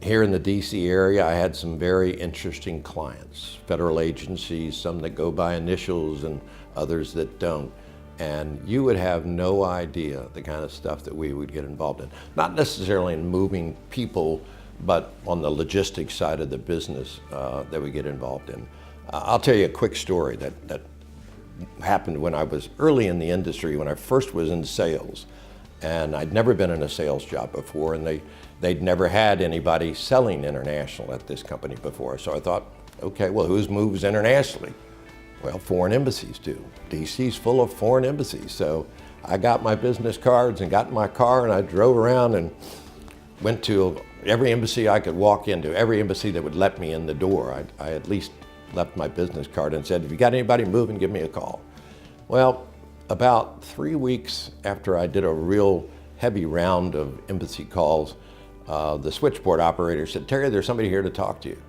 here in the DC area, I had some very interesting clients, federal agencies, some that go by initials and others that don't. And you would have no idea the kind of stuff that we would get involved in. Not necessarily in moving people, but on the logistics side of the business that we get involved in. I'll tell you a quick story that happened when I was early in the industry, when I first was in sales. And I'd never been in a sales job before, and they'd never had anybody selling international at this company before. So I thought, okay, well, who moves internationally? Well, foreign embassies do. DC's full of foreign embassies. So I got my business cards and got in my car, and I drove around and went to every embassy I could walk into, every embassy that would let me in the door. I at least left my business card and said, if you got anybody moving, give me a call. Well, about 3 weeks after I did a real heavy round of embassy calls, the switchboard operator said, Terry, there's somebody here to talk to you.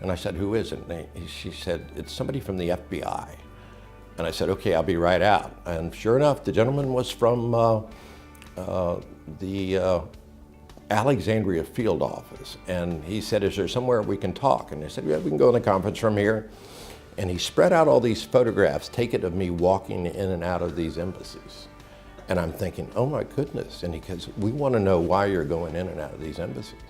And I said, who is it? And she said, it's somebody from the FBI. And I said, okay, I'll be right out. And sure enough, the gentleman was from the Alexandria field office. And he said, is there somewhere we can talk? And I said, yeah, we can go in the conference room here. And he spread out all these photographs, taken of me walking in and out of these embassies. And I'm thinking, oh my goodness. And he goes, we want to know why you're going in and out of these embassies.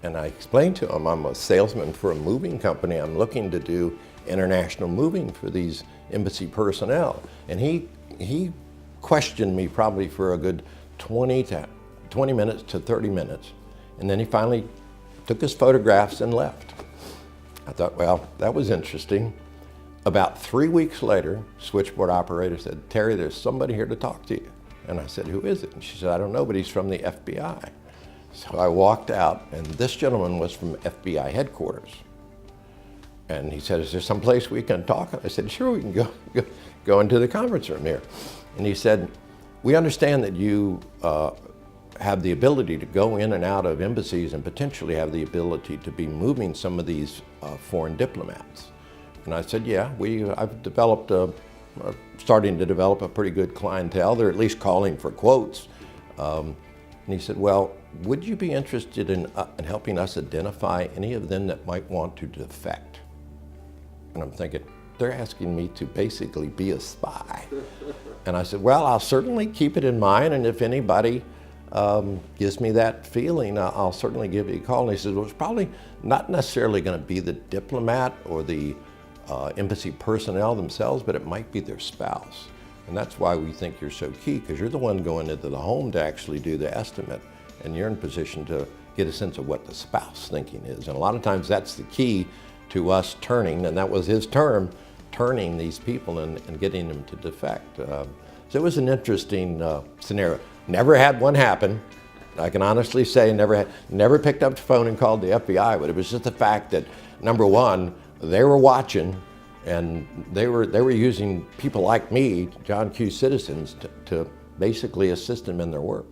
And I explained to him, I'm a salesman for a moving company. I'm looking to do international moving for these embassy personnel. And he questioned me probably for a good 20 minutes to 30 minutes. And then he finally took his photographs and left. I thought, well, that was interesting. About 3 weeks later, switchboard operator said, Terry, there's somebody here to talk to you. And I said, who is it? And she said, I don't know, but he's from the FBI. So I walked out, and this gentleman was from FBI headquarters. And he said, is there some place we can talk? I said, sure, we can go into the conference room here. And he said, we understand that you have the ability to go in and out of embassies and potentially have the ability to be moving some of these foreign diplomats. And I said, yeah, I've developed starting to develop a pretty good clientele. They're at least calling for quotes. And he said, well, would you be interested in helping us identify any of them that might want to defect? And I'm thinking, they're asking me to basically be a spy. And I said, well, I'll certainly keep it in mind, and if anybody gives me that feeling, I'll certainly give you a call. And he said, well, it's probably not necessarily going to be the diplomat or the embassy personnel themselves, but it might be their spouse. And that's why we think you're so key, because you're the one going into the home to actually do the estimate, and you're in position to get a sense of what the spouse thinking is. And a lot of times that's the key to us turning, and that was his term, turning these people and getting them to defect. So it was an interesting scenario. Never had one happen. I can honestly say never picked up the phone and called the FBI, but it was just the fact that, number one, they were watching, and they were using people like me, John Q. citizens, to basically assist them in their work.